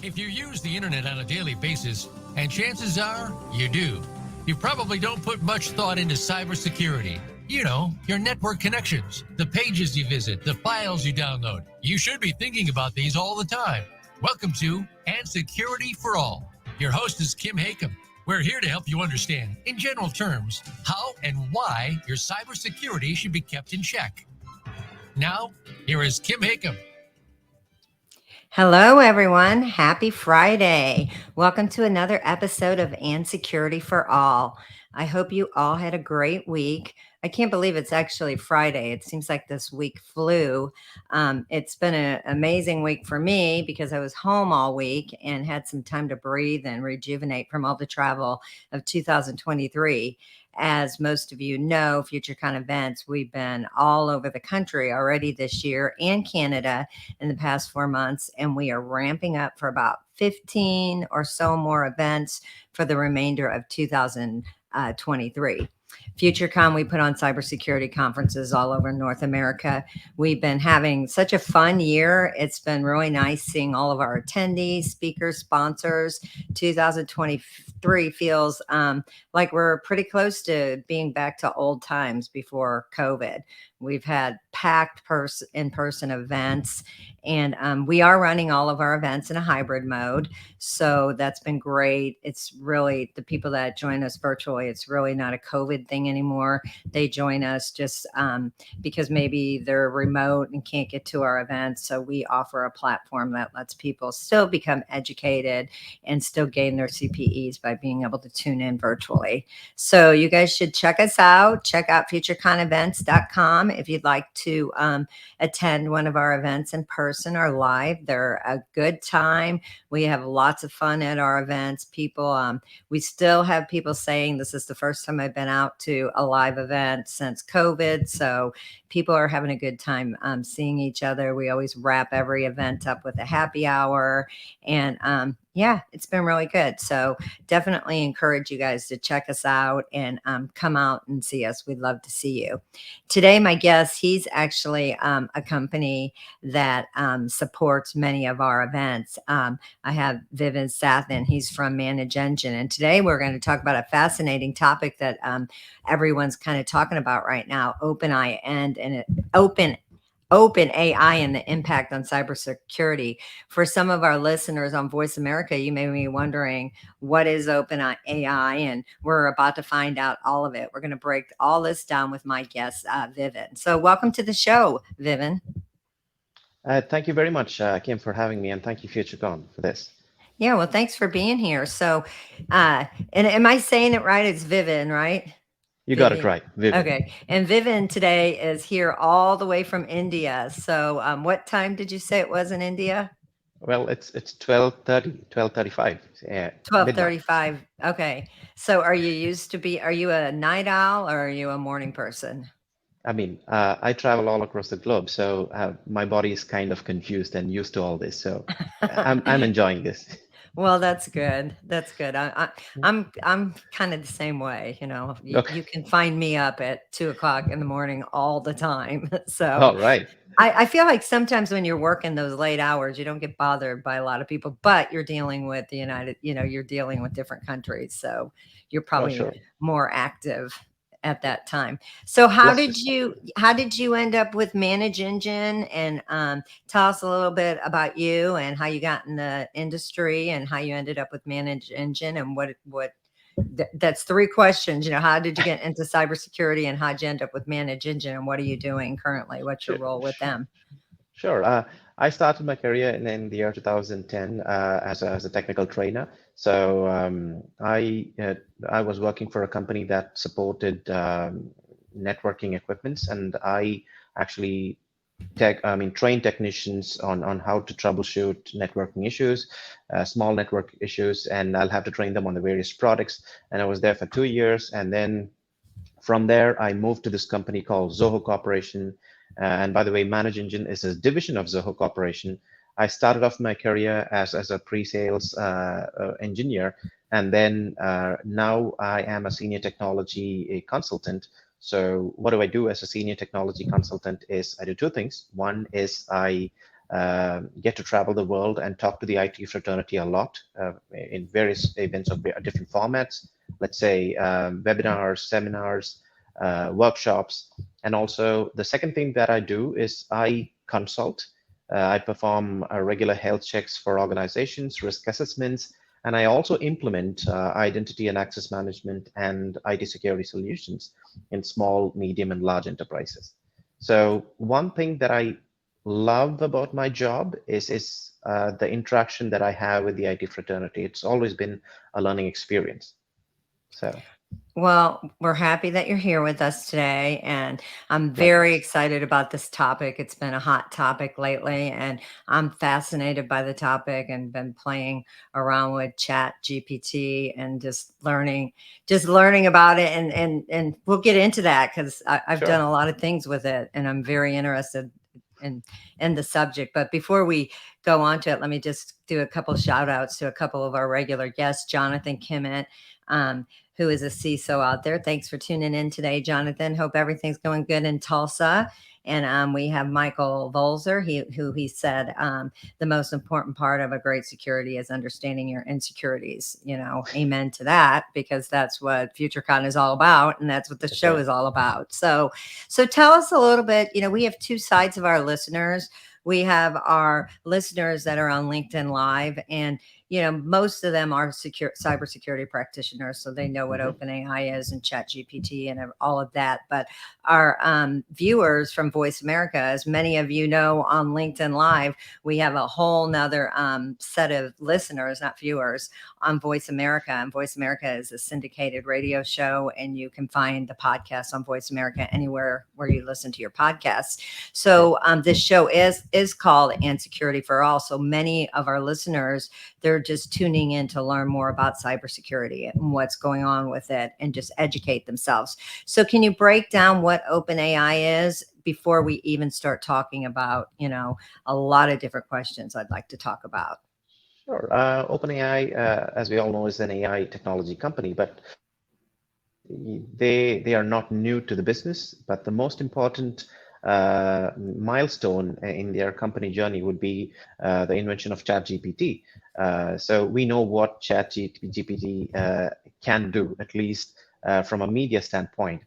If you use the internet on a daily basis, and chances are you do, you probably don't put much thought into cybersecurity. You know, your network connections, the pages you visit, the files you download. You should be thinking about these all the time. Welcome to And Security for All. Your host is Kim Hakim. We're here to help you understand, in general terms, how and why your cybersecurity should be kept in check. Now, here is Kim Hakim. Hello, everyone. Happy Friday. Welcome to another episode of And Security for All. I hope you all had a great week. I can't believe it's actually Friday. It seems like this week flew. It's been an amazing week for me because I was home all week and had some time to breathe and rejuvenate from all the travel of 2023. As most of you know, FutureCon events, we've been all over the country already this year and Canada in the past 4 months, and we are ramping up for about 15 or so more events for the remainder of 2023. FutureCon, we put on cybersecurity conferences all over North America. We've been having such a fun year. It's been really nice seeing all of our attendees, speakers, sponsors. 2023 feels like we're pretty close to being back to old times before COVID. We've had packed in-person events, and we are running all of our events in a hybrid mode. So that's been great. It's really the people that join us virtually, it's really not a COVID thing anymore. They join us just because maybe they're remote and can't get to our events. So we offer a platform that lets people still become educated and still gain their CPEs by being able to tune in virtually. So you guys should check us out. Check out futureconevents.com if you'd like to attend one of our events in person or live. They're a good time. We have lots of fun at our events. People, we still have people saying this is the first time I've been out to a live event since COVID. So people are having a good time seeing each other. We always wrap every event up with a happy hour. And yeah, it's been really good. So definitely encourage you guys to check us out and come out and see us. We'd love to see you. Today, my guest, he's actually a company that supports many of our events. I have Vivin Sathyan. He's from Manage Engine. And today we're going to talk about a fascinating topic that everyone's kind of talking about right now, OpenAI and OpenAI and the impact on cybersecurity. For some of our listeners on Voice America, you may be wondering, what is OpenAI? And we're about to find out all of it. We're going to break all this down with my guest, Vivin. So welcome to the show, Vivin. Thank you very much, Kim, for having me, and thank you, FutureCon, for this. Yeah, well, thanks for being here. So, and am I saying it right? It's Vivin, right? You got it right, Vivin. Okay. And Vivin today is here all the way from India. So what time did you say it was in India? Well, it's 12:35. Yeah, 12:35. Okay. So are you a night owl or are you a morning person? I mean, I travel all across the globe, so my body is kind of confused and used to all this. So I'm enjoying this. Well, that's good. That's good. I'm kind of the same way. You know, Okay. you can find me up at 2 o'clock in the morning all the time. So All right. I feel like sometimes when you're working those late hours, you don't get bothered by a lot of people, but you're dealing with you're dealing with different countries. So you're Oh, probably sure. more active at that time. So Yes. how did you end up with Manage Engine, and tell us a little bit about you and how you got in the industry and how you ended up with Manage Engine and that's 3 questions. How did you get into cybersecurity and how'd you end up with Manage Engine, and what are you doing currently? What's your Sure. role with them? Sure. I started my career in the year 2010 as a technical trainer. So I was working for a company that supported networking equipments, and I actually train technicians on how to troubleshoot networking issues, small network issues, and I'll have to train them on the various products. And I was there for 2 years, and then from there, I moved to this company called Zoho Corporation. And by the way, Manage Engine is a division of Zoho Corporation. I started off my career as a pre-sales engineer, and then now I am a senior technology consultant. So what do I do as a senior technology consultant is I do 2 things. One is I get to travel the world and talk to the IT fraternity a lot in various events of different formats, let's say webinars, seminars, workshops. And also the second thing that I do is I consult. I perform regular health checks for organizations, risk assessments, and I also implement identity and access management and IT security solutions in small, medium, and large enterprises. So one thing that I love about my job is the interaction that I have with the IT fraternity. It's always been a learning experience. So Well, we're happy that you're here with us today, and I'm very likewise. excited about this topic. It's been a hot topic lately, and I'm fascinated by the topic and been playing around with Chat GPT and just learning about it. And we'll get into that because I've done Sure. a lot of things with it, and I'm very interested in the subject. But before we go on to it, let me just do a couple shout outs to a couple of our regular guests, Jonathan Kimmett. Who is a CISO out there. Thanks for tuning in today, Jonathan. Hope everything's going good in Tulsa. And we have Michael Volzer, who he said the most important part of a great security is understanding your insecurities. Amen to that, because that's what FutureCon is all about, and that's what the That's show right. is all about. So tell us a little bit. We have two sides of our listeners. We have our listeners that are on LinkedIn Live, and most of them are cybersecurity practitioners, so they know what OpenAI is and ChatGPT and all of that. But our viewers from Voice America, as many of you know, on LinkedIn Live, we have a whole nother set of listeners, not viewers, on Voice America. And Voice America is a syndicated radio show, and you can find the podcast on Voice America anywhere where you listen to your podcasts. So this show is called And Security for All. So many of our listeners, they're just tuning in to learn more about cybersecurity and what's going on with it and just educate themselves. So can you break down what OpenAI is before we even start talking about, a lot of different questions I'd like to talk about? Sure. OpenAI, as we all know, is an AI technology company, but they are not new to the business. But the most important milestone in their company journey would be the invention of ChatGPT. So we know what ChatGPT can do, at least from a media standpoint.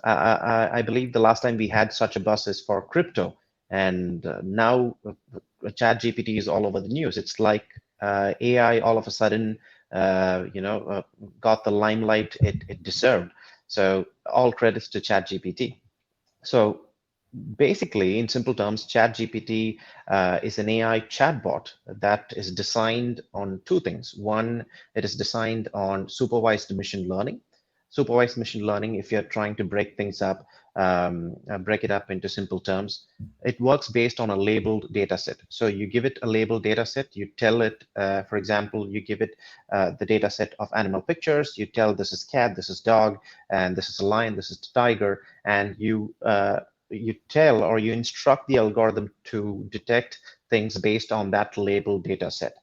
I believe the last time we had such a buzz is for crypto, and now ChatGPT is all over the news. It's like AI all of a sudden, got the limelight it deserved. So all credits to ChatGPT. So basically, in simple terms, ChatGPT is an AI chatbot that is designed on two things. One, it is designed on supervised machine learning. Supervised machine learning, if you're trying to break things up, break it up into simple terms, it works based on a labeled data set. So you give it a labeled data set, you tell it, for example, you give it the data set of animal pictures, you tell this is cat, this is dog, and this is a lion, this is tiger, and you tell or you instruct the algorithm to detect things based on that labeled data set.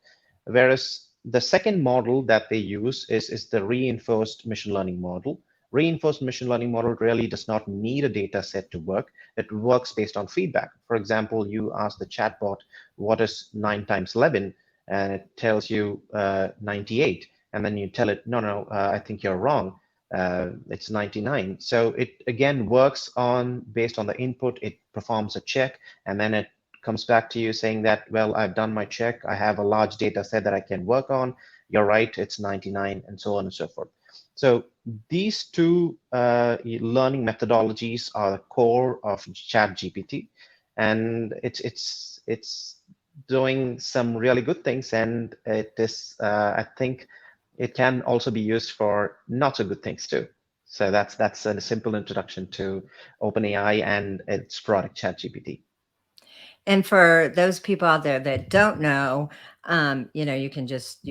Whereas the second model that they use is the reinforced machine learning model. Reinforced machine learning model really does not need a data set to work. It works based on feedback. For example, you ask the chatbot, what is 9 times 11? And it tells you 98. And then you tell it, no, I think you're wrong. It's 99. So it again works on based on the input. It performs a check, and then it comes back to you saying that, well, I've done my check. I have a large data set that I can work on. You're right, it's 99, and so on and so forth. So these two learning methodologies are the core of ChatGPT, and it's doing some really good things, and it is I think it can also be used for not so good things too. So that's a simple introduction to OpenAI and its product ChatGPT. And for those people out there that don't know, you can just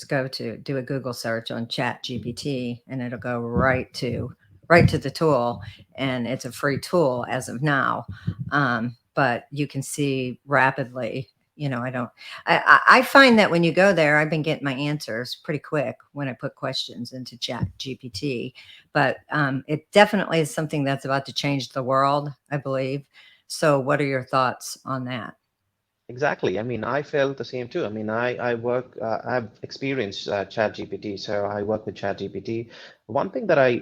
go to do a Google search on Chat GPT, and it'll go right to the tool, and it's a free tool as of now. But you can see rapidly. I find that when you go there, I've been getting my answers pretty quick when I put questions into Chat GPT. But it definitely is something that's about to change the world, I believe. So what are your thoughts on that? Exactly. I mean, I felt the same too. I mean, I work, I've experienced ChatGPT, so I work with ChatGPT. One thing that I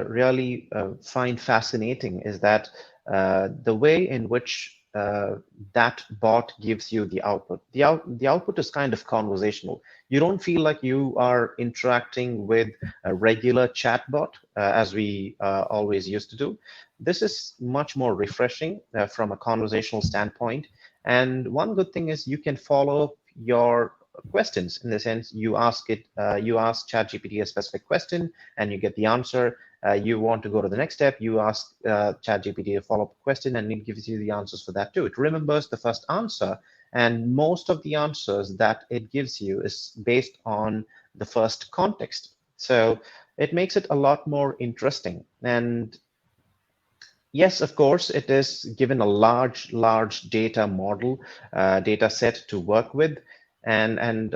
really find fascinating is that the way in which that bot gives you the output. The output is kind of conversational. You don't feel like you are interacting with a regular chatbot as we always used to do. This is much more refreshing from a conversational standpoint. And one good thing is you can follow up your questions in the sense you ask ChatGPT a specific question and you get the answer. You want to go to the next step, you ask ChatGPT a follow-up question and it gives you the answers for that too. It remembers the first answer, and most of the answers that it gives you is based on the first context. So it makes it a lot more interesting. And yes, of course, it is given a large data model, data set to work with, and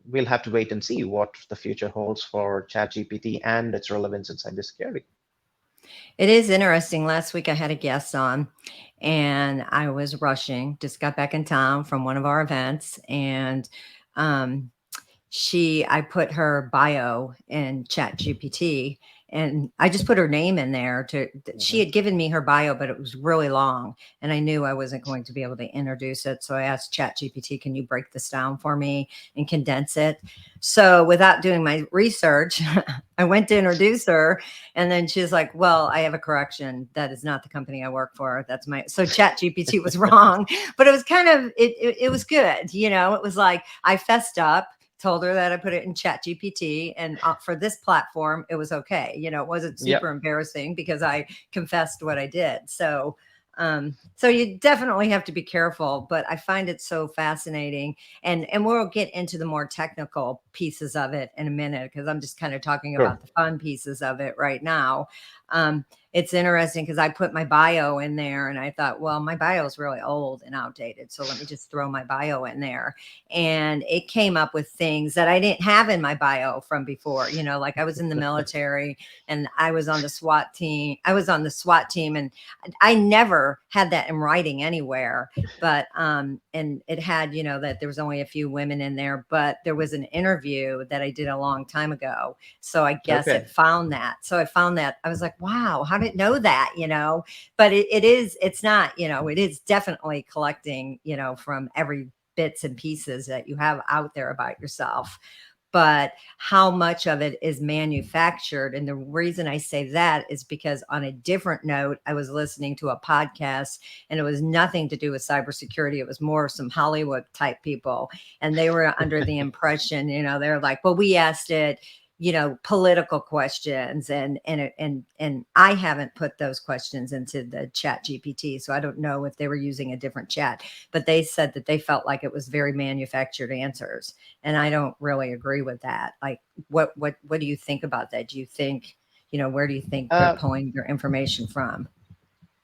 we'll have to wait and see what the future holds for ChatGPT and its relevance in cybersecurity. It is interesting. Last week I had a guest on and I was rushing, just got back in town from one of our events. And um, I put her bio in Chat GPT and I just put her name in there she Mhm. had given me her bio, but it was really long and I knew I wasn't going to be able to introduce it. So I asked Chat GPT, can you break this down for me and condense it? So without doing my research, I went to introduce her and then she's like, well, I have a correction. That is not the company I work for. That's so Chat GPT was wrong, but it was kind of, it was good. It was like, I fessed up, told her that I put it in Chat GPT, and for this platform, it was okay. It wasn't super Yep. embarrassing because I confessed what I did. So you definitely have to be careful, but I find it so fascinating. And we'll get into the more technical pieces of it in a minute because I'm just kind of talking Sure. about the fun pieces of it right now. It's interesting because I put my bio in there and I thought, well, my bio is really old and outdated. So let me just throw my bio in there. And it came up with things that I didn't have in my bio from before. Like I was in the military and I was on the SWAT team. I was on the SWAT team and I never had that in writing anywhere. But and it had, that there was only a few women in there, but there was an interview that I did a long time ago. So I guess it Okay. found that. So I found that. I was like, wow, how did it know that? But it's not, it is definitely collecting, from every bits and pieces that you have out there about yourself. But how much of it is manufactured? And the reason I say that is because on a different note, I was listening to a podcast and it was nothing to do with cybersecurity. It was more some Hollywood type people. And they were under the impression, they're like, well, we asked it, political questions and I haven't put those questions into the Chat GPT. So I don't know if they were using a different chat, but they said that they felt like it was very manufactured answers. And I don't really agree with that. Like, what do you think about that? Do you think, where do you think they're Uh, pulling their information from?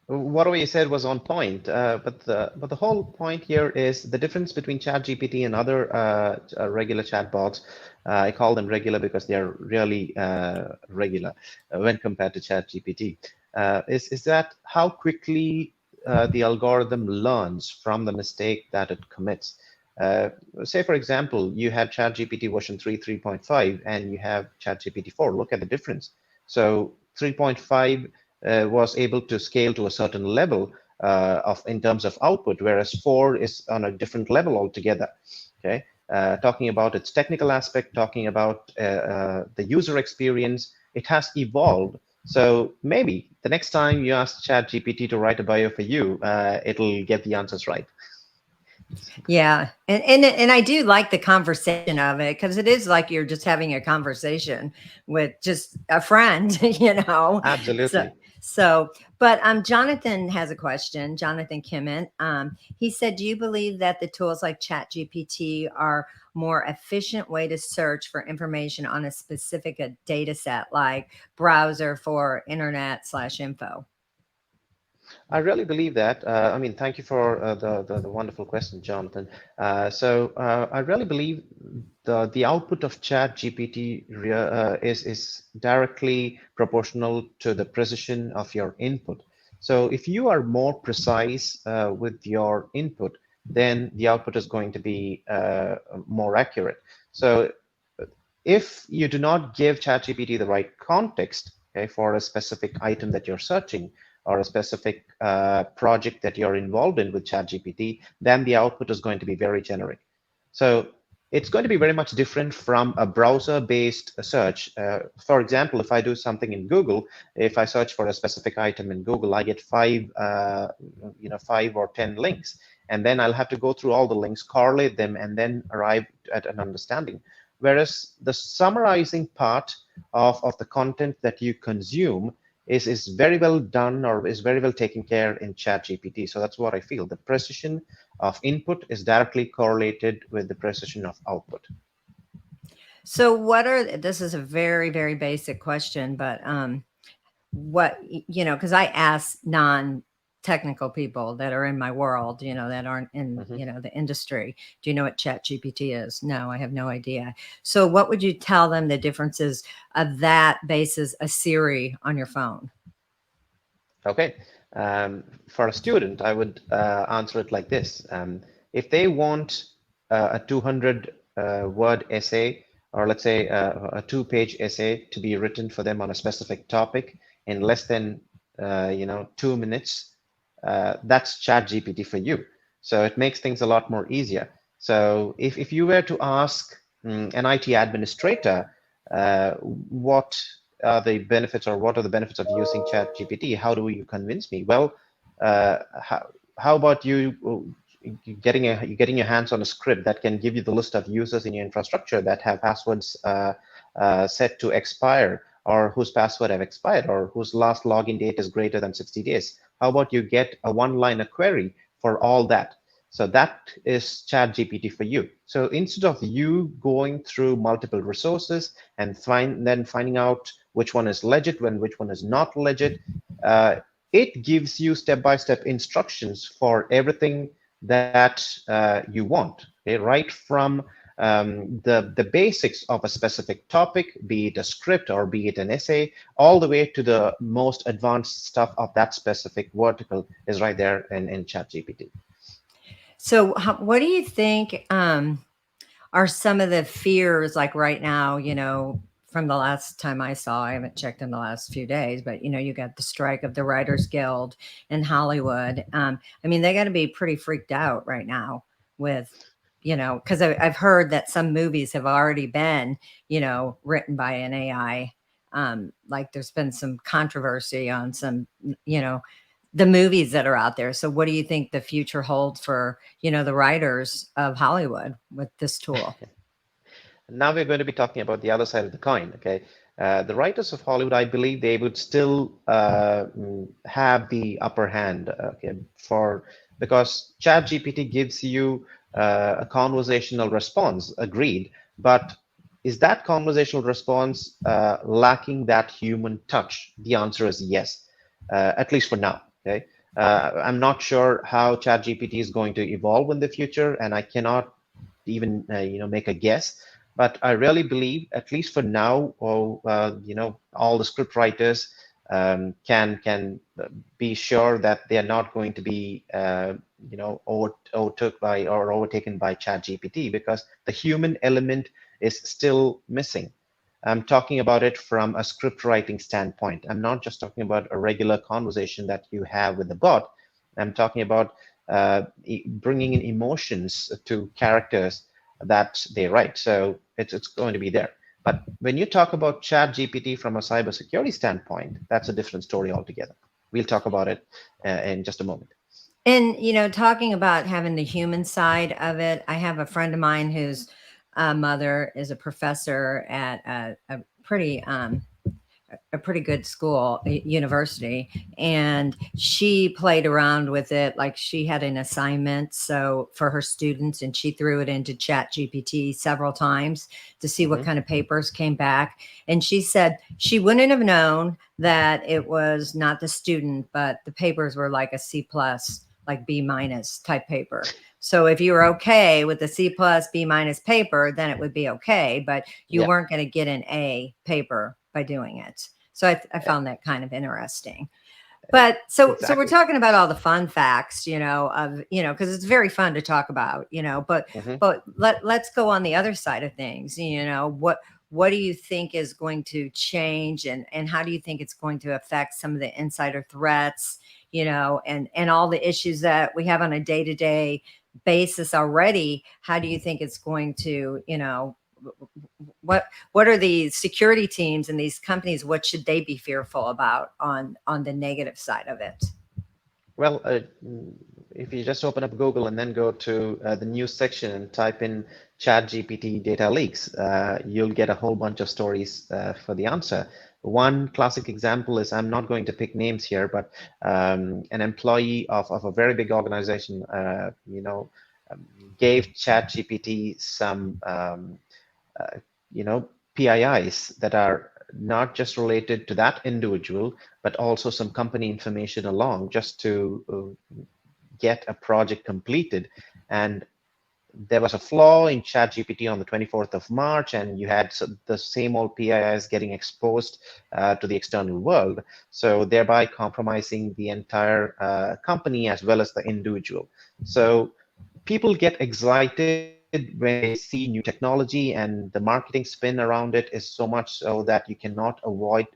What you said was on point, but the whole point here is the difference between ChatGPT and other regular chatbots. I call them regular because they are really regular when compared to ChatGPT. Is that how quickly the algorithm learns from the mistake that it commits? Uh, Say, for example, you have ChatGPT version 3, 3.5, and you have ChatGPT 4. Look at the difference. So 3.5 was able to scale to a certain level of in terms of output, whereas 4 is on a different level altogether. Okay, talking about its technical aspect, talking about the user experience, it has evolved. So maybe the next time you ask ChatGPT to write a bio for you, it'll get the answers right. Yeah. And I do like the conversation of it because it is like you're just having a conversation with just a friend, So Absolutely. so but Jonathan has a question, Jonathan Kimmett. He said, do you believe that the tools like ChatGPT are more efficient way to search for information on a specific data set like browser for internet/info? I really believe that. I mean, thank you for the wonderful question, Jonathan. I really believe the output of Chat GPT is directly proportional to the precision of your input. So if you are more precise with your input, then the output is going to be more accurate. So if you do not give ChatGPT the right context, okay, for a specific item that you're searching or a specific project that you're involved in with ChatGPT, then the output is going to be very generic. So it's going to be very much different from a browser-based search. For example, if I do something in Google, if I search for a specific item in Google, I get 5 or 10 links, and then I'll have to go through all the links, correlate them, and then arrive at an understanding. Whereas the summarizing part of the content that you consume is very well done, or is very well taken care in ChatGPT. So that's what I feel. The precision of input is directly correlated with the precision of output. So this is a very, very basic question, but because I ask non-technical people that are in my world, that aren't in, the industry, do you know what Chat GPT is? No, I have no idea. So what would you tell them the differences of that versus a Siri on your phone? Okay. For a student, I would answer it like this. If they want a 200 word essay, or let's say a 2-page essay to be written for them on a specific topic in less than 2 minutes, that's ChatGPT for you. So it makes things a lot more easier. So if you were to ask an IT administrator what are the benefits, or what are the benefits of using ChatGPT, how do you convince me? Well, how about you getting your hands on a script that can give you the list of users in your infrastructure that have passwords set to expire, or whose password have expired, or whose last login date is greater than 60 days? How about you get a one-liner query for all that? So that is ChatGPT for you. So instead of you going through multiple resources and finding out which one is legit and which one is not legit, it gives you step-by-step instructions for everything that you want, okay? Right from the basics of a specific topic, be it a script or be it an essay, all the way to the most advanced stuff of that specific vertical is right there in ChatGPT. So what do you think are some of the fears, like right now, from the last time I saw, I haven't checked in the last few days, but you got the strike of the Writers Guild in Hollywood. They got to be pretty freaked out right now with, because I've heard that some movies have already been, written by an AI. Like there's been some controversy on some, the movies that are out there. So what do you think the future holds for, the writers of Hollywood with this tool? Now we're going to be talking about the other side of the coin, okay? The writers of Hollywood, I believe they would still have the upper hand, okay, because ChatGPT gives you a conversational response, agreed, but is that conversational response lacking that human touch? The answer is yes, at least for now, okay? I'm not sure how ChatGPT is going to evolve in the future, and I cannot even make a guess. But I really believe, at least for now, all the script writers can be sure that they are not going to be overtaken by ChatGPT, because the human element is still missing. I'm talking about it from a script writing standpoint. I'm not just talking about a regular conversation that you have with the bot. I'm talking about bringing in emotions to characters that they write. So it's going to be there. But when you talk about ChatGPT from a cybersecurity standpoint, that's a different story altogether. We'll talk about it in just a moment. And, talking about having the human side of it, I have a friend of mine whose mother is a professor at a pretty good school, university, and she played around with it. Like she had an assignment for her students, and she threw it into Chat GPT several times to see what kind of papers came back. And she said she wouldn't have known that it was not the student, but the papers were like a C plus, like B minus type paper. So if you were okay with the C plus B minus paper, then it would be okay, but you weren't going to get an A paper by doing it. So I found that kind of interesting. But so we're Exactly. talking about all the fun facts, because it's very fun to talk about, but Hmm. let's go on the other side of things. What do you think is going to change, and how do you think it's going to affect some of the insider threats, and all the issues that we have on a day-to-day basis already? How do you think it's going to, what are the security teams and these companies, what should they be fearful about on the negative side of it? Well, if you just open up Google and then go to the news section and type in ChatGPT data leaks, you'll get a whole bunch of stories for the answer. One classic example is, I'm not going to pick names here, but an employee of a very big organization, gave ChatGPT some, PIIs that are not just related to that individual, but also some company information along, just to get a project completed. And there was a flaw in ChatGPT on the 24th of March, and you had the same old PIIs getting exposed to the external world, so thereby compromising the entire company as well as the individual. So people get excited when they see new technology, and the marketing spin around it is so much so that you cannot avoid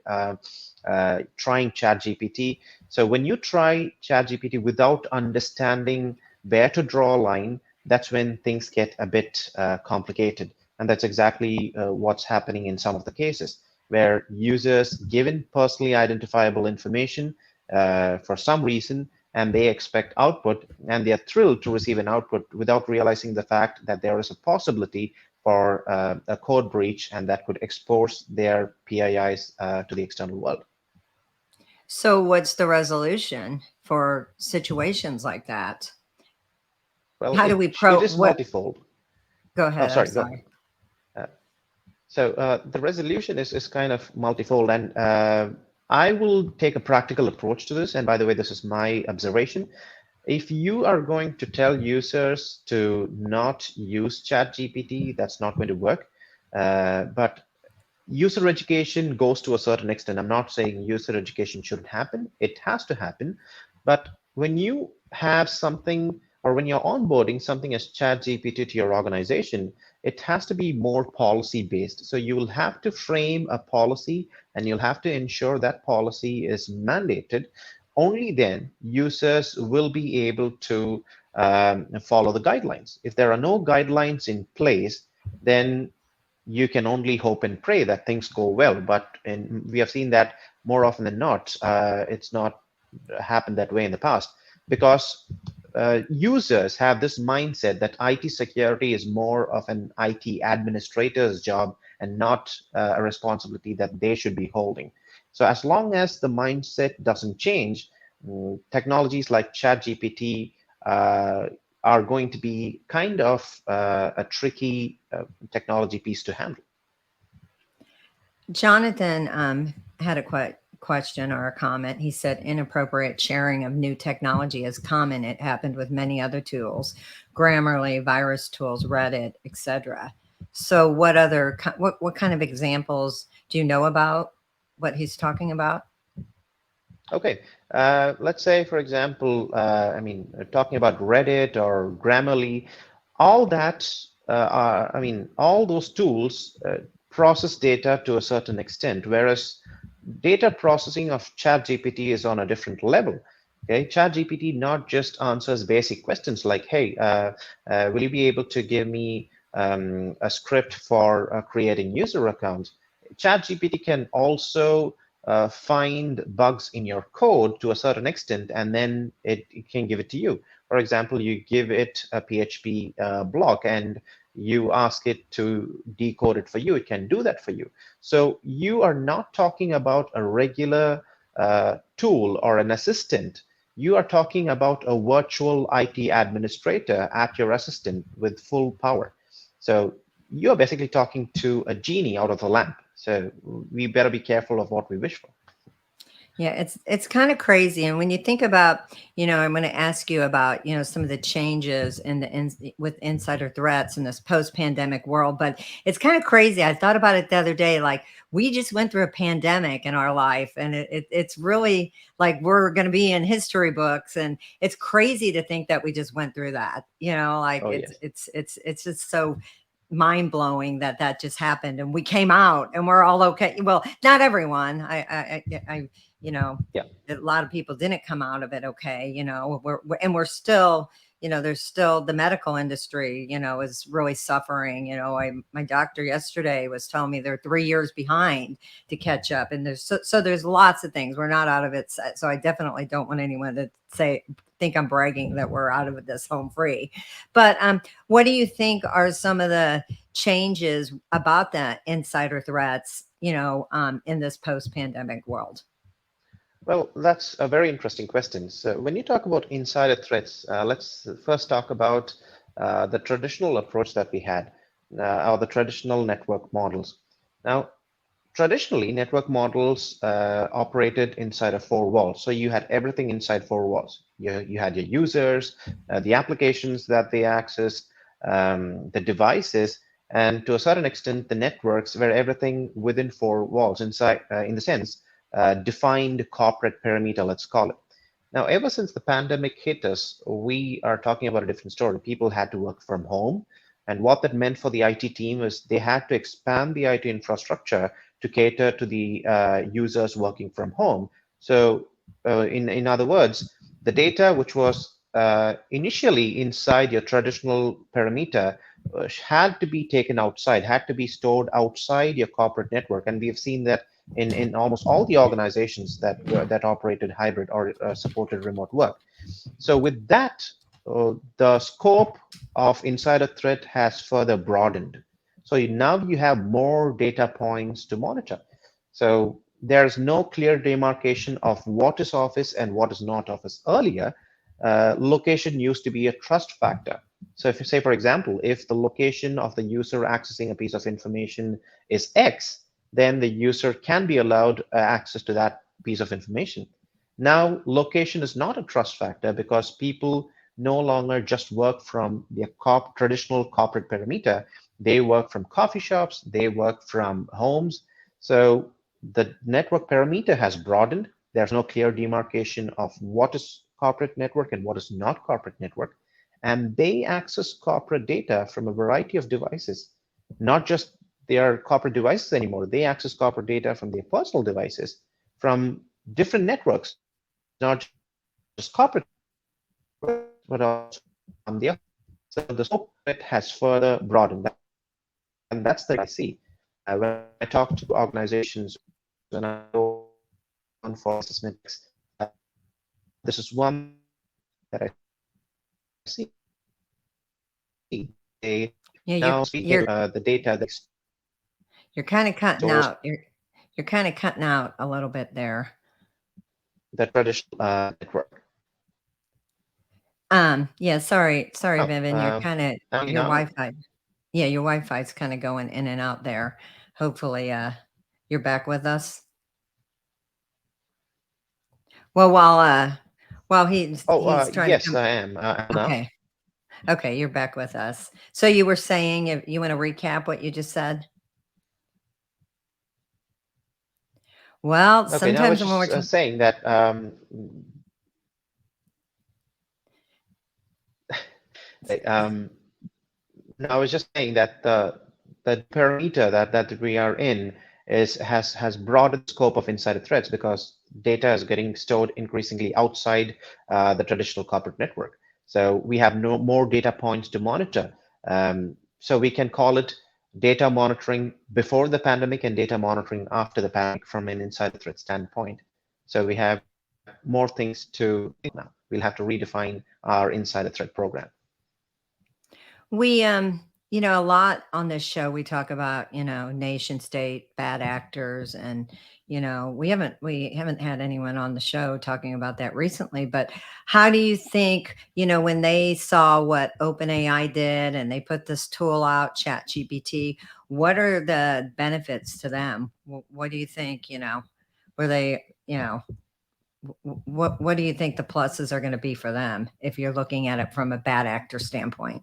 trying ChatGPT. So when you try ChatGPT without understanding where to draw a line, that's when things get a bit complicated. And that's exactly what's happening in some of the cases, where users given personally identifiable information for some reason, and they expect output, and they are thrilled to receive an output without realizing the fact that there is a possibility for a code breach, and that could expose their PIIs to the external world. So what's the resolution for situations like that? Well, How do we it is what multifold. go Oh, ahead, I'm sorry, go. sorry. So the resolution is kind of multifold, and I will take a practical approach to this. And by the way, this is my observation. If you are going to tell users to not use ChatGPT, that's not going to work. But user education goes to a certain extent. I'm not saying user education shouldn't happen. It has to happen. But when you have something, or when you're onboarding something as ChatGPT to your organization, it has to be more policy based. So you will have to frame a policy, and you'll have to ensure that policy is mandated. Only then users will be able to follow the guidelines. If there are no guidelines in place, then you can only hope and pray that things go well. But we have seen that more often than not, it's not happened that way in the past, because users have this mindset that IT security is more of an IT administrator's job and not a responsibility that they should be holding. So as long as the mindset doesn't change, technologies like ChatGPT uh, are going to be kind of a tricky technology piece to handle. Jonathan had a question or a comment. He said inappropriate sharing of new technology is common. It happened with many other tools, Grammarly, virus tools, Reddit, etc. So what kind of examples do you know about what he's talking about? Okay, let's say, for example, talking about Reddit or Grammarly, all that, all those tools process data to a certain extent, whereas data processing of ChatGPT is on a different level. Okay, ChatGPT not just answers basic questions like, "Hey, will you be able to give me a script for creating user accounts?" ChatGPT can also find bugs in your code to a certain extent, and then it can give it to you. For example, you give it a PHP block, and you ask it to decode it for you, it can do that for you. So you are not talking about a regular tool or an assistant. You are talking about a virtual IT administrator at your assistant with full power. So you're basically talking to a genie out of a lamp. So we better be careful of what we wish for. Yeah, it's kind of crazy. And when you think about, I'm going to ask you about, some of the changes with insider threats in this post-pandemic world, but it's kind of crazy. I thought about it the other day, like we just went through a pandemic in our life, and it's really like we're going to be in history books, and it's crazy to think that we just went through that. Like Oh it's yes. it's just so mind blowing that that just happened and we came out and we're all okay. Well, not everyone. I you know, Yeah. a lot of people didn't come out of it okay. We're still, there's still the medical industry, is really suffering. My doctor yesterday was telling me they're 3 years behind to catch up, and so there's lots of things. We're not out of it, so I definitely don't want anyone to think I'm bragging that we're out of this home free. But what do you think are some of the changes about the insider threats, in this post-pandemic world? Well, that's a very interesting question. So when you talk about insider threats, let's first talk about the traditional approach that we had, or the traditional network models. Now, traditionally, network models operated inside of four walls. So you had everything inside four walls. You had your users, the applications that they accessed, the devices, and to a certain extent, the networks were everything within four walls, inside, in the sense, defined corporate perimeter, let's call it. Now, ever since the pandemic hit us, we are talking about a different story. People had to work from home. And what that meant for the IT team is they had to expand the IT infrastructure to cater to the users working from home. So, in other words, the data which was initially inside your traditional perimeter had to be taken outside, had to be stored outside your corporate network, and we have seen that in almost all the organizations that operated hybrid or supported remote work. So with that, the scope of insider threat has further broadened. So now you have more data points to monitor. So there's no clear demarcation of what is office and what is not office. Earlier, location used to be a trust factor. So if you say, for example, if the location of the user accessing a piece of information is X, then the user can be allowed access to that piece of information. Now, location is not a trust factor because people no longer just work from their traditional corporate perimeter. They work from coffee shops, they work from homes. So the network perimeter has broadened. There's no clear demarcation of what is corporate network and what is not corporate network. And they access corporate data from a variety of devices, not just their corporate devices anymore. They access corporate data from their personal devices, from different networks, not just corporate, but also from the other. So the scope of it has further broadened, and that's the I see. When I talk to organizations, when I go on for assessment, this is one that I see. They Yeah, now see the data they you're kind of cutting stores out. You're kind of cutting out a little bit there. the traditional network. Yeah, sorry, Oh, Vivin. You're kind of your now, Wi-Fi. Yeah, your Wi-Fi is kind of going in and out there. Hopefully, you're back with us. Well, while he's trying to yes, come. I am. Now. Okay, okay, you're back with us. So you were saying, if you want to recap what you just said. Well, Okay, now I was sometimes when we're just saying that um, no, I was just saying that the parameter that we are in has broadened scope of insider threats because data is getting stored increasingly outside the traditional corporate network. So we have no more data points to monitor. So we can call it data monitoring before the pandemic and data monitoring after the pandemic from an insider threat standpoint. So we have more things to think now. We'll have to redefine our insider threat program. We, a lot on this show, we talk about, nation state, bad actors, and, we haven't had anyone on the show talking about that recently, but how do you think, when they saw what OpenAI did and they put this tool out, ChatGPT, what are the benefits to them? What do you think, were they, what do you think the pluses are going to be for them if you're looking at it from a bad actor standpoint?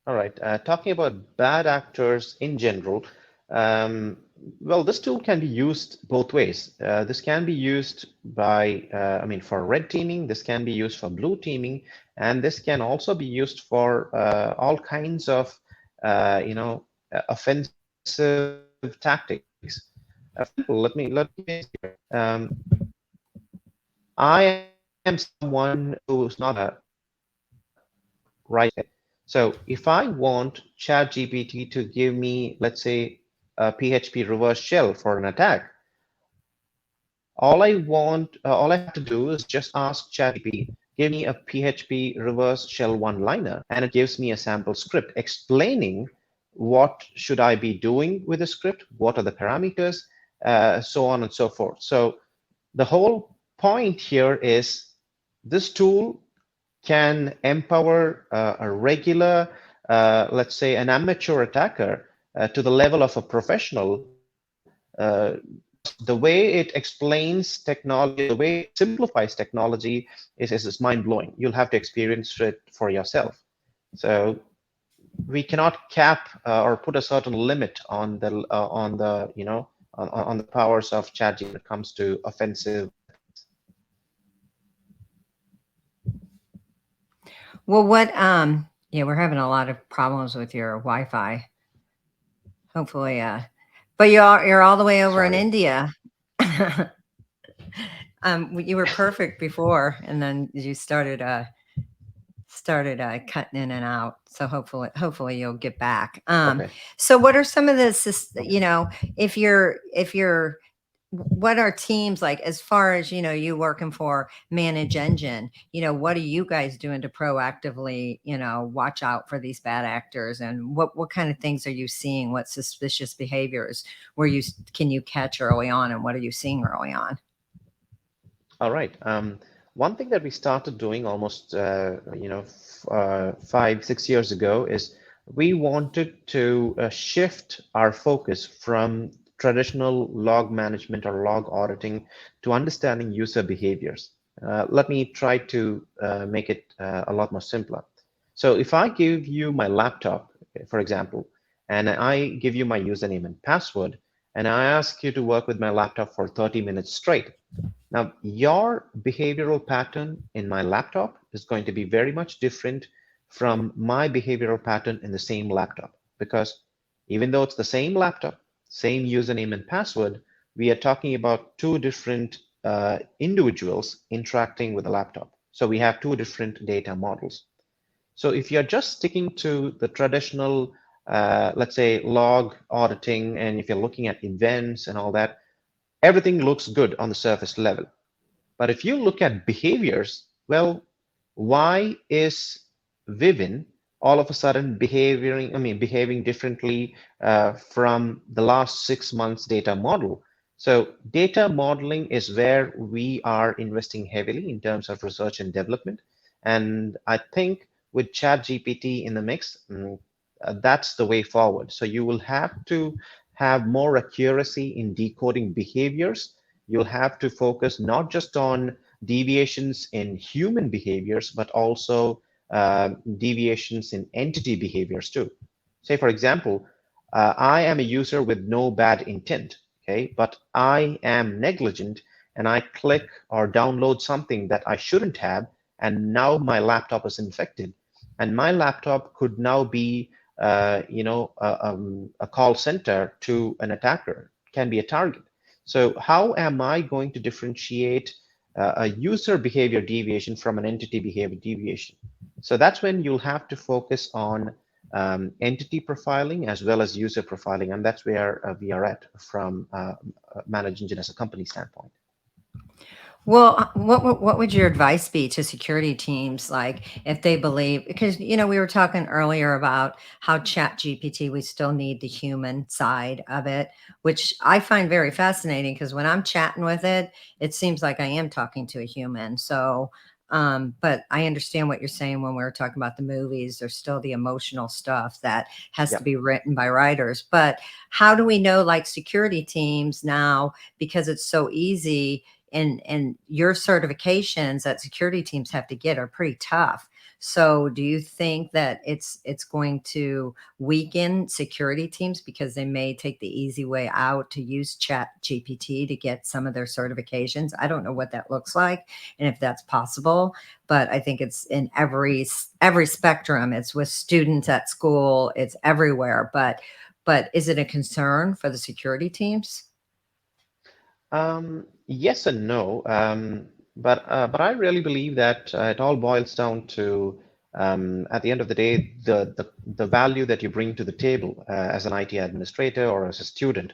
All right. Talking about bad actors in general, um, well, this tool can be used both ways. This can be used for red teaming. This can be used for blue teaming, and this can also be used for all kinds of, offensive tactics. For example, let me give you an example here. I am someone who's not a right. So if I want ChatGPT to give me, let's say, a PHP reverse shell for an attack, all I have to do is just ask ChatGPT, give me a PHP reverse shell one-liner, and it gives me a sample script explaining what should I be doing with the script, what are the parameters, so on and so forth. So the whole point here is this tool can empower a regular, let's say, an amateur attacker to the level of a professional. The way it explains technology, the way it simplifies technology is mind-blowing. You'll have to experience it for yourself. So we cannot cap or put a certain limit on the powers of ChatGPT when it comes to offensive. Well, yeah, we're having a lot of problems with your Wi-Fi. Hopefully, but you're all the way over in Sorry. India. You were perfect before, and then you started cutting in and out. So hopefully you'll get back. Okay. So what are some of the, if you're what are teams like as far as you working for Manage Engine, what are you guys doing to proactively watch out for these bad actors, and what kind of things are you seeing? What suspicious behaviors can you catch early on, and what are you seeing early on? All right. One thing that we started doing almost 5-6 years ago is we wanted to shift our focus from traditional log management or log auditing to understanding user behaviors. Let me try to make it a lot more simpler. So if I give you my laptop, for example, and I give you my username and password, and I ask you to work with my laptop for 30 minutes straight. Now, your behavioral pattern in my laptop is going to be very much different from my behavioral pattern in the same laptop, because even though it's the same laptop, same username and password, we are talking about two different individuals interacting with the laptop. So we have two different data models. So if you're just sticking to the traditional, let's say, log auditing, and if you're looking at events and all that, everything looks good on the surface level. But if you look at behaviors, well, why is Vivin all of a sudden behaving differently from the last 6 months data model? So data modeling is where we are investing heavily in terms of research and development. And I think with ChatGPT in the mix, that's the way forward. So you will have to have more accuracy in decoding behaviors. You'll have to focus not just on deviations in human behaviors, but also deviations in entity behaviors too. Say, for example, I am a user with no bad intent, okay, but I am negligent and I click or download something that I shouldn't have, and now my laptop is infected. And my laptop could now be a call center to an attacker, can be a target. So how am I going to differentiate a user behavior deviation from an entity behavior deviation? So that's when you'll have to focus on entity profiling as well as user profiling, and that's where we are at from Manage Engine as a company standpoint. Well, what would your advice be to security teams, like if they believe, because we were talking earlier about how ChatGPT, we still need the human side of it, which I find very fascinating, because when I'm chatting with it, it seems like I am talking to a human. So, but I understand what you're saying when we were talking about the movies. There's still the emotional stuff that has to be written by writers. But how do we know, like security teams now, because it's so easy, and your certifications that security teams have to get are pretty tough. So do you think that it's going to weaken security teams because they may take the easy way out to use Chat GPT to get some of their certifications? I don't know what that looks like and if that's possible, but I think it's in every spectrum. It's with students at school, it's everywhere. But is it a concern for the security teams? Yes and no. But I really believe that it all boils down to at the end of the day, the value that you bring to the table as an IT administrator or as a student.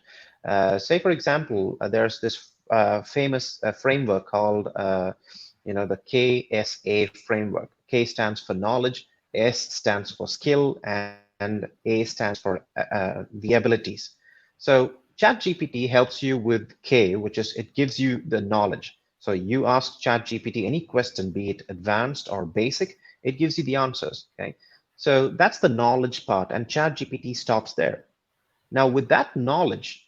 Say, for example, there's this famous framework called the KSA framework. K stands for knowledge, S stands for skill, and A stands for the abilities. So ChatGPT helps you with K, which is it gives you the knowledge. So you ask ChatGPT any question, be it advanced or basic, it gives you the answers. Okay. So that's the knowledge part, and ChatGPT stops there. Now, with that knowledge,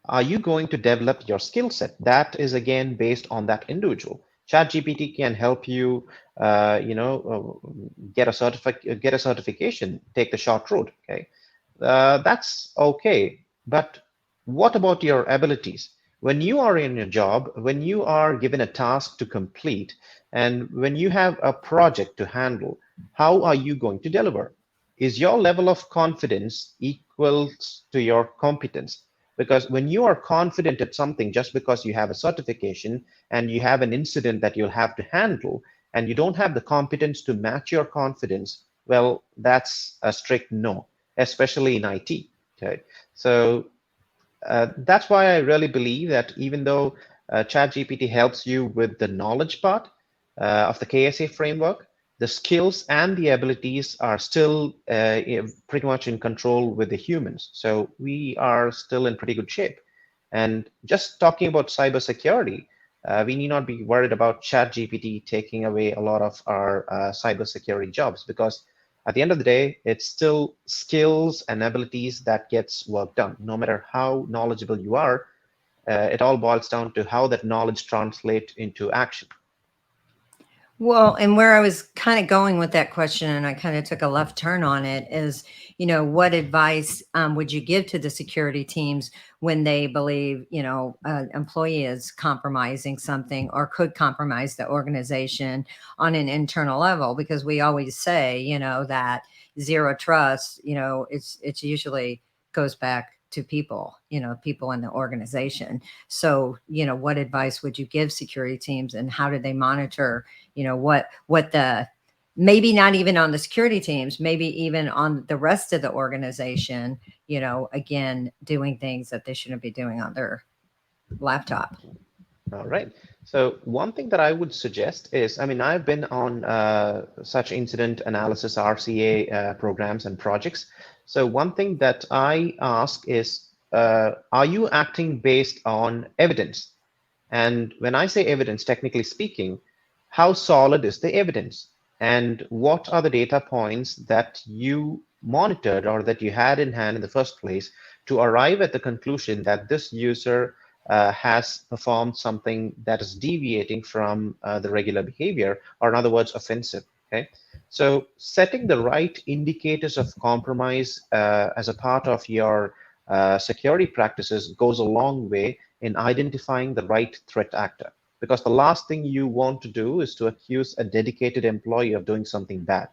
are you going to develop your skill set? That is again based on that individual. ChatGPT can help you, get a certification, take the short route. Okay, that's okay. But what about your abilities? When you are in your job, when you are given a task to complete, and when you have a project to handle, how are you going to deliver? Is your level of confidence equals to your competence? Because when you are confident at something just because you have a certification and you have an incident that you'll have to handle, and you don't have the competence to match your confidence, well, that's a strict no, especially in IT. Okay, so that's why I really believe that even though ChatGPT helps you with the knowledge part of the KSA framework, the skills and the abilities are still pretty much in control with the humans. So we are still in pretty good shape. And just talking about cybersecurity, we need not be worried about ChatGPT taking away a lot of our cybersecurity jobs, because at the end of the day, it's still skills and abilities that gets work done. No matter how knowledgeable you are, it all boils down to how that knowledge translates into action. Well, and where I was kind of going with that question, and I kind of took a left turn on it, is, what advice would you give to the security teams when they believe, an employee is compromising something or could compromise the organization on an internal level? Because we always say, that zero trust, it's usually goes back to people, people in the organization. So, what advice would you give security teams, and how do they monitor, what the, maybe not even on the security teams, maybe even on the rest of the organization, again, doing things that they shouldn't be doing on their laptop? All right. So one thing that I would suggest is, I mean, I've been on such incident analysis RCA programs and projects. So one thing that I ask is, are you acting based on evidence? And when I say evidence, technically speaking, how solid is the evidence? And what are the data points that you monitored or that you had in hand in the first place to arrive at the conclusion that this user has performed something that is deviating from the regular behavior, or in other words, offensive. Okay, so setting the right indicators of compromise as a part of your security practices goes a long way in identifying the right threat actor. Because the last thing you want to do is to accuse a dedicated employee of doing something bad.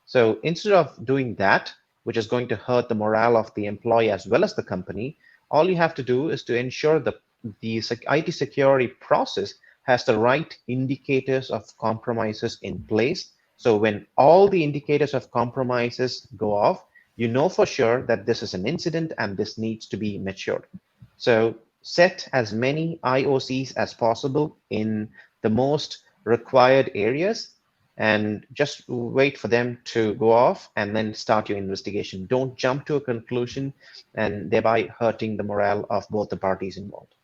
So instead of doing that, which is going to hurt the morale of the employee as well as the company, all you have to do is to ensure the IT security process has the right indicators of compromises in place. So when all the indicators of compromises go off, you know for sure that this is an incident and this needs to be matured. So set as many IOCs as possible in the most required areas and just wait for them to go off and then start your investigation. Don't jump to a conclusion and thereby hurting the morale of both the parties involved.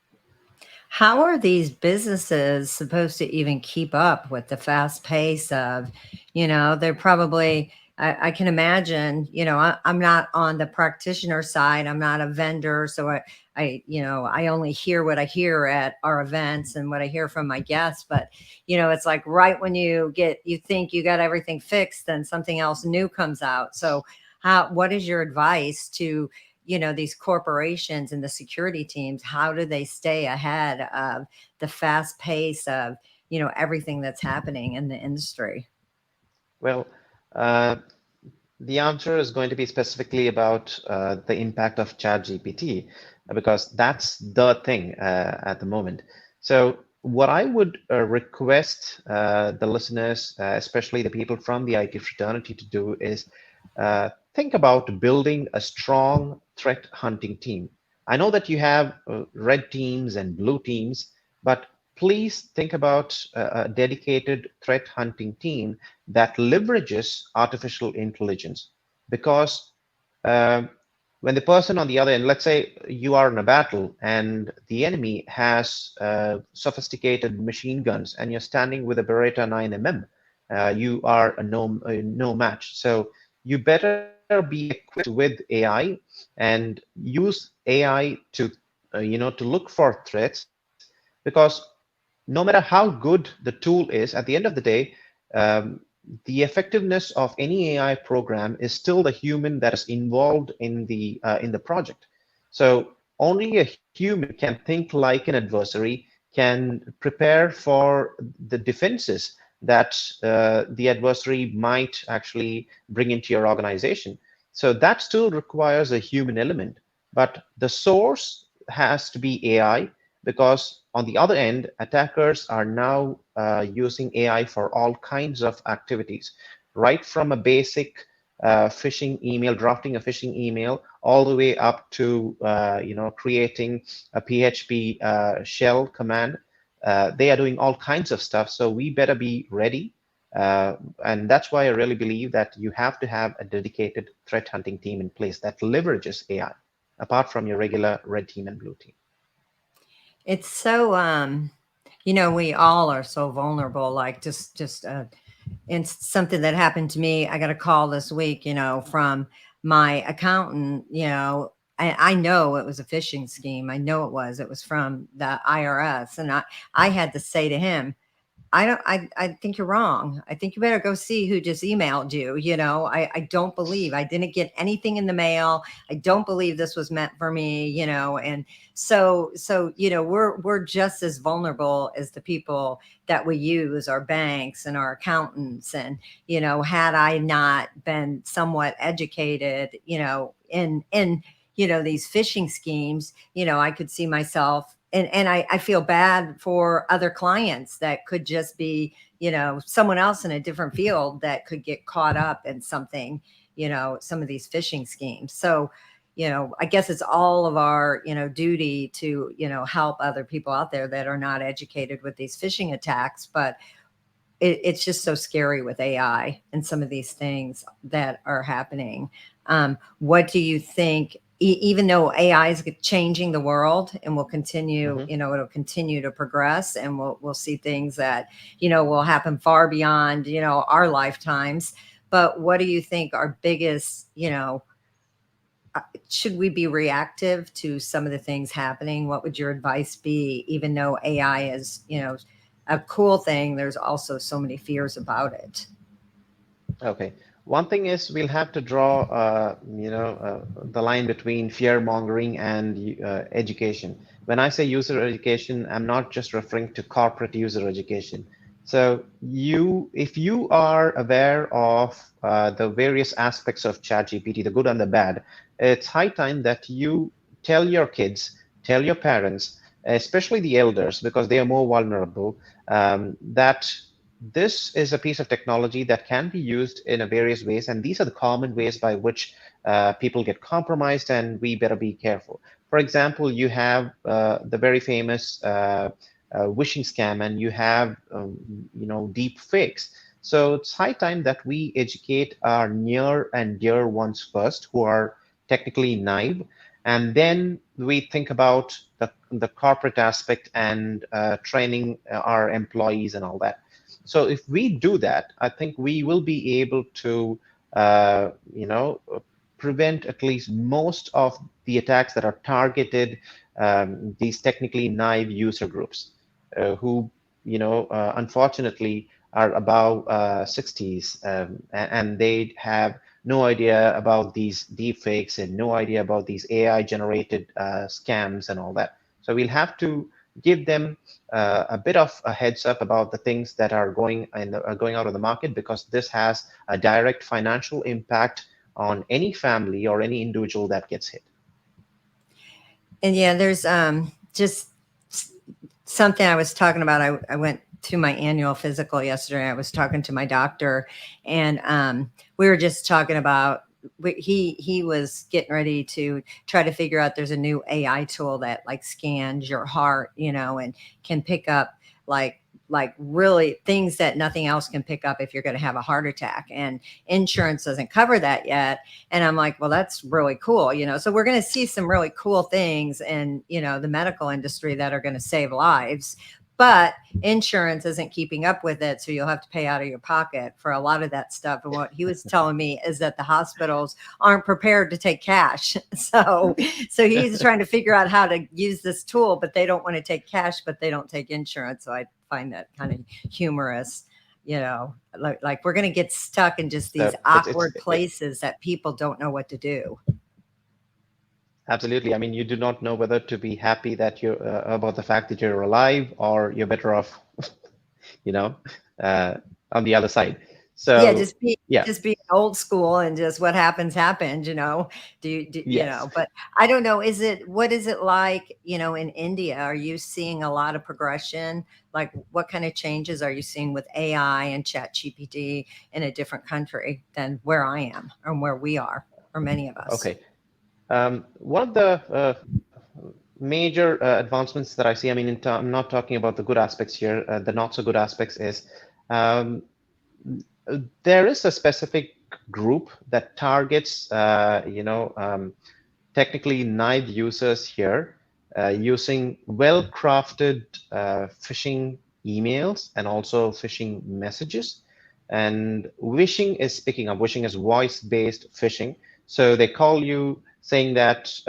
How are these businesses supposed to even keep up with the fast pace of, they're probably I can imagine, I'm not on the practitioner side. I'm not a vendor. So I only hear what I hear at our events and what I hear from my guests. But, it's like right when you think you got everything fixed, then something else new comes out. So what is your advice to, these corporations and the security teams? How do they stay ahead of the fast pace of, everything that's happening in the industry? Well, uh, the answer is going to be specifically about the impact of ChatGPT, because that's the thing at the moment. So, what I would request the listeners, especially the people from the IT fraternity, to do is think about building a strong threat hunting team. I know that you have red teams and blue teams, but please think about a dedicated threat hunting team that leverages artificial intelligence. Because um, when the person on the other end, let's say you are in a battle and the enemy has sophisticated machine guns and you're standing with a Beretta 9mm, you are no match. So you better be equipped with AI and use AI to look for threats, because no matter how good the tool is, at the end of the day, um, the effectiveness of any AI program is still the human that is involved in the project. So only a human can think like an adversary, can prepare for the defenses that the adversary might actually bring into your organization. So that still requires a human element, but the source has to be AI, because on the other end, attackers are now using AI for all kinds of activities, right from a basic phishing email, drafting a phishing email, all the way up to creating a PHP shell command. They are doing all kinds of stuff, so we better be ready. Uh, and that's why I really believe that you have to have a dedicated threat hunting team in place that leverages AI, apart from your regular red team and blue team. It's so, we all are so vulnerable. Like just and something that happened to me. I got a call this week, from my accountant. I know it was a phishing scheme. I know it was. It was from the IRS, and I had to say to him, I think you're wrong. I think you better go see who just emailed you. I don't believe I didn't get anything in the mail. I don't believe this was meant for me, and so, we're just as vulnerable as the people that we use, our banks and our accountants. And, had I not been somewhat educated, in these phishing schemes, I could see myself, and I feel bad for other clients that could just be, someone else in a different field that could get caught up in something, some of these phishing schemes. So, I guess it's all of our, duty to, help other people out there that are not educated with these phishing attacks. But it's just so scary with AI and some of these things that are happening. What do you think? Even though AI is changing the world and will continue, Mhm. it'll continue to progress, and we'll see things that will happen far beyond our lifetimes. But what do you think our biggest, should we be reactive to some of the things happening? What would your advice be? Even though AI is, a cool thing, there's also so many fears about it. Okay. One thing is we'll have to draw, the line between fear mongering and education. When I say user education, I'm not just referring to corporate user education. So if you are aware of the various aspects of ChatGPT, the good and the bad, it's high time that you tell your kids, tell your parents, especially the elders, because they are more vulnerable, that this is a piece of technology that can be used in a various ways, and these are the common ways by which people get compromised, and we better be careful. For example, you have the very famous wishing scam, and you have deep fakes. So it's high time that we educate our near and dear ones first, who are technically naive, and then we think about the corporate aspect and training our employees and all that. So if we do that, I think we will be able to you know, prevent at least most of the attacks that are targeted these technically naive user groups who, unfortunately are above 60s and they have no idea about these deepfakes and no idea about these AI generated scams and all that. So we'll have to give them a bit of a heads up about the things that are going out of the market, because this has a direct financial impact on any family or any individual that gets hit. And yeah, there's just something I was talking about. I went to my annual physical yesterday. I was talking to my doctor, and we were just talking about he was getting ready to try to figure out, there's a new AI tool that like scans your heart, and can pick up like really things that nothing else can pick up if you're going to have a heart attack, and insurance doesn't cover that yet. And I'm like, well, that's really cool, so we're going to see some really cool things in the medical industry that are going to save lives, but insurance isn't keeping up with it. So you'll have to pay out of your pocket for a lot of that stuff. And what he was telling me is that the hospitals aren't prepared to take cash. So he's trying to figure out how to use this tool, but they don't want to take cash, but they don't take insurance. So I find that kind of humorous, like we're going to get stuck in just these awkward places that people don't know what to do. Absolutely. I mean, you do not know whether to be happy that you're about the fact that you're alive, or you're better off, on the other side. So yeah, just be old school and just what happens. yes. But I don't know. What is it like, in India? Are you seeing a lot of progression? Like what kind of changes are you seeing with AI and ChatGPT in a different country than where I am or where we are, or many of us? Okay. One of the major advancements that I see, I mean, I'm not talking about the good aspects here, the not so good aspects is um, there is a specific group that targets, technically naive users here using well-crafted phishing emails and also phishing messages. And wishing is picking up. Wishing is voice-based phishing. So they call you saying that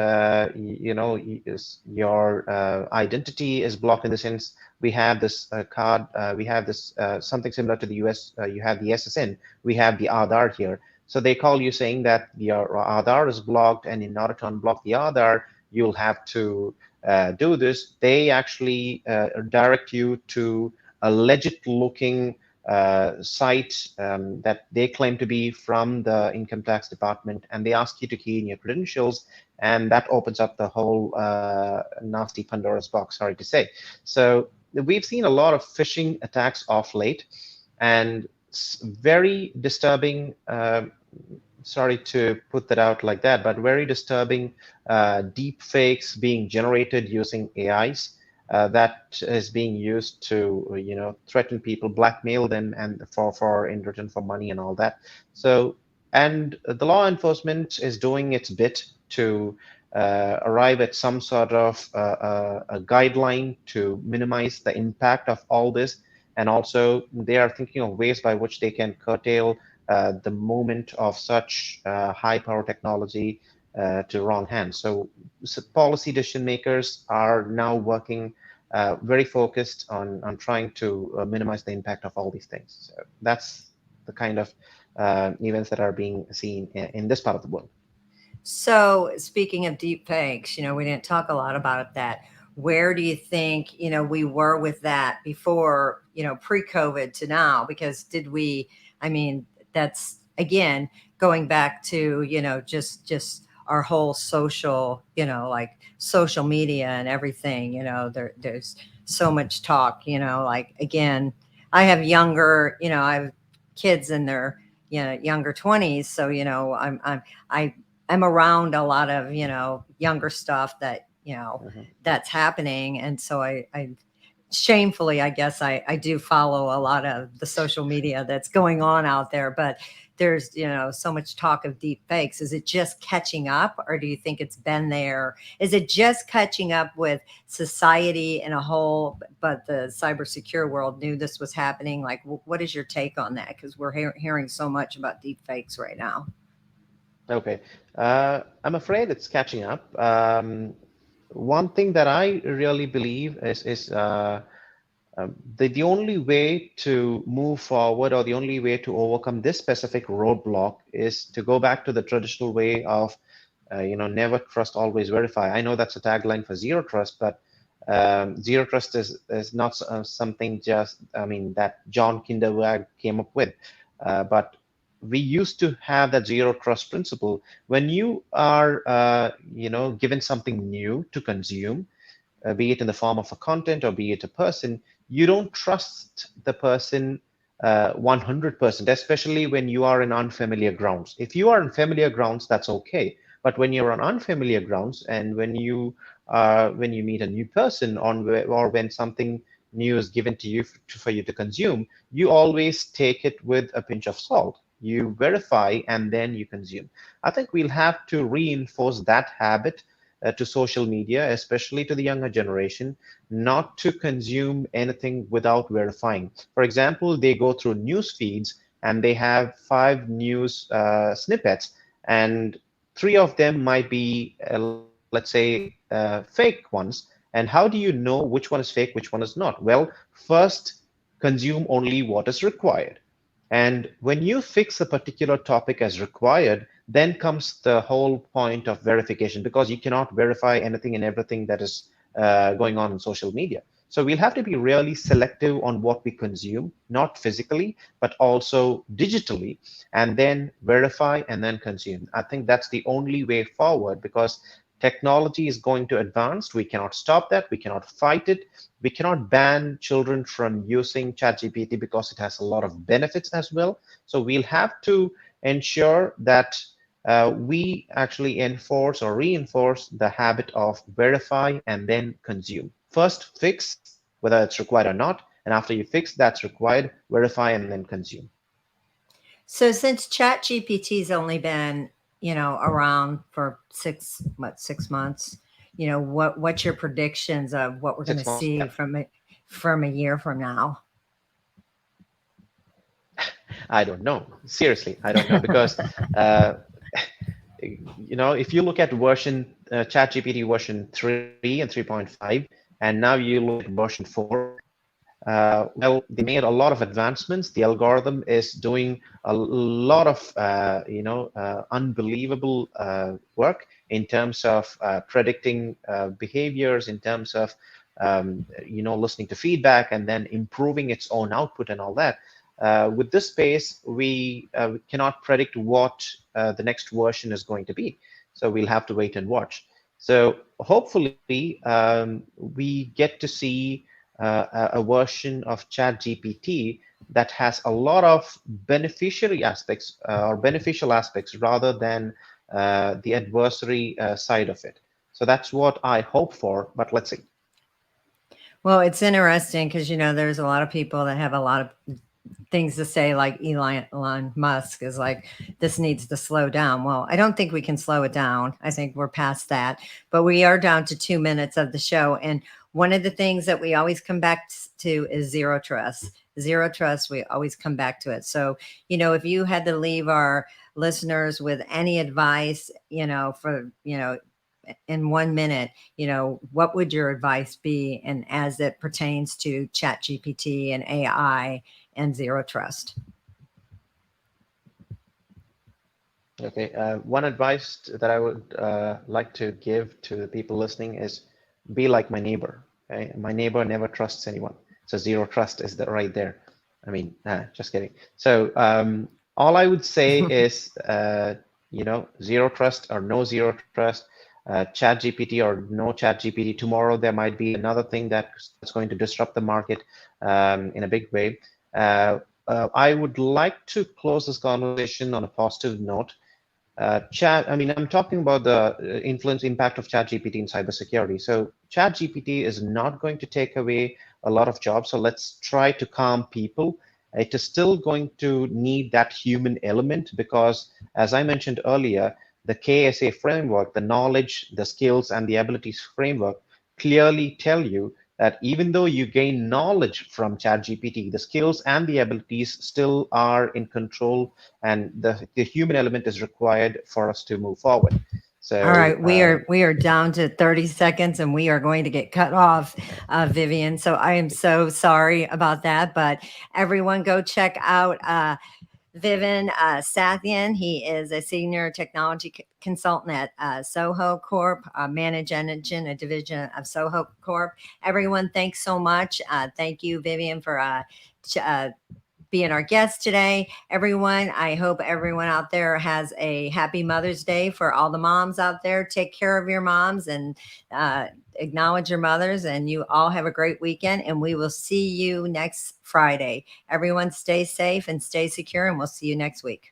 your identity is blocked, in the sense we have this card, we have this something similar to the US. You have the SSN, we have the Aadhaar here. So they call you saying that your Aadhaar is blocked, and in order to unblock the Aadhaar, you'll have to do this. They actually direct you to a legit-looking site that they claim to be from the income tax department, and they ask you to key in your credentials, and that opens up the whole nasty Pandora's box, sorry to say. So we've seen a lot of phishing attacks off late, and very disturbing, sorry to put that out like that, but very disturbing deep fakes being generated using AIs that is being used to, threaten people, blackmail them, and for in return for money and all that. So, and the law enforcement is doing its bit to arrive at some sort of a guideline to minimize the impact of all this. And also, they are thinking of ways by which they can curtail the movement of such high power technology to wrong hands. So policy decision makers are now working very focused on trying to minimize the impact of all these things. So that's the kind of events that are being seen in this part of the world. So speaking of deep fakes, we didn't talk a lot about that. Where do you think, we were with that before, pre-COVID to now? Because that's again, going back to, just our whole social, like social media and everything, there's so much talk, like, again, I have kids in their, younger 20s. So, I'm around a lot of, younger stuff that, that's happening. And so shamefully, I guess I do follow a lot of the social media that's going on out there, but there's, so much talk of deep fakes. Is it just catching up, or do you think it's been there? Is it just catching up with society in a whole, but the cybersecure world knew this was happening? Like, what is your take on that? Because we're hearing so much about deep fakes right now. Okay, I'm afraid it's catching up. One thing that I really believe is the only way to move forward, or the only way to overcome this specific roadblock, is to go back to the traditional way of, never trust, always verify. I know that's a tagline for zero trust, but zero trust is not something just, I mean, that John Kinderwag came up with. But we used to have that zero trust principle. When you are, given something new to consume, be it in the form of a content or be it a person, you don't trust the person 100%, especially when you are in unfamiliar grounds. If you are in familiar grounds, that's okay. But when you're on unfamiliar grounds, and when you meet a new person or when something new is given to you for you to consume, you always take it with a pinch of salt. You verify and then you consume. I think we'll have to reinforce that habit to social media, especially to the younger generation, not to consume anything without verifying. For example, they go through news feeds and they have 5 news snippets, and 3 of them might be, let's say, fake ones. And how do you know which one is fake, which one is not? Well, first, consume only what is required. And when you fix a particular topic as required, then comes the whole point of verification, because you cannot verify anything and everything that is going on in social media. So we'll have to be really selective on what we consume, not physically, but also digitally, and then verify and then consume. I think that's the only way forward, because technology is going to advance. We cannot stop that. We cannot fight it. We cannot ban children from using ChatGPT because it has a lot of benefits as well. So we'll have to ensure that we actually enforce or reinforce the habit of verify and then consume. First, fix whether it's required or not. And after you fix that's required, verify and then consume. So since ChatGPT's only been, around for 6 months, what's your predictions of what we're going to 6 months, see yeah. from a year from now? I don't know. Seriously, I don't know, because if you look at version ChatGPT version 3 and 3.5, and now you look at version 4, well, they made a lot of advancements. The algorithm is doing a lot of, unbelievable work in terms of predicting behaviors, in terms of, listening to feedback and then improving its own output and all that. With this space, we cannot predict what the next version is going to be. So we'll have to wait and watch. So hopefully, we get to see a version of ChatGPT that has a lot of beneficiary aspects or beneficial aspects rather than the adversary side of it. So that's what I hope for, but let's see. Well, it's interesting because, there's a lot of people that have a lot of things to say, like Elon Musk is like, this needs to slow down. Well, I don't think we can slow it down. I think we're past that, but we are down to 2 minutes of the show. And one of the things that we always come back to is zero trust. Zero trust, we always come back to it. So, if you had to leave our listeners with any advice, for, in 1 minute, what would your advice be? And as it pertains to Chat GPT and AI and zero trust. Okay, one advice that I would like to give to the people listening is be like my neighbor. Okay, my neighbor never trusts anyone, so zero trust is right there. I mean, just kidding. So all I would say is, zero trust or no zero trust. Chat GPT or no Chat GPT. Tomorrow there might be another thing that's going to disrupt the market in a big way. I would like to close this conversation on a positive note. I'm talking about the impact of ChatGPT in cybersecurity. So ChatGPT is not going to take away a lot of jobs. So let's try to calm people. It is still going to need that human element because, as I mentioned earlier, the KSA framework, the knowledge, the skills, and the abilities framework clearly tell you that even though you gain knowledge from ChatGPT, the skills and the abilities still are in control, and the human element is required for us to move forward. So, all right, we are down to 30 seconds and we are going to get cut off, Vivian. So I am so sorry about that, but everyone go check out Vivin Sathyan. He is a senior technology consultant at Soho Corp, Manage Engine, a division of Soho Corp. Everyone, thanks so much. Thank you, Vivian, for being our guest today. Everyone, I hope everyone out there has a happy Mother's Day. For all the moms out there, take care of your moms and acknowledge your mothers, and you all have a great weekend, and we will see you next Friday. Everyone stay safe and stay secure, and we'll see you next week.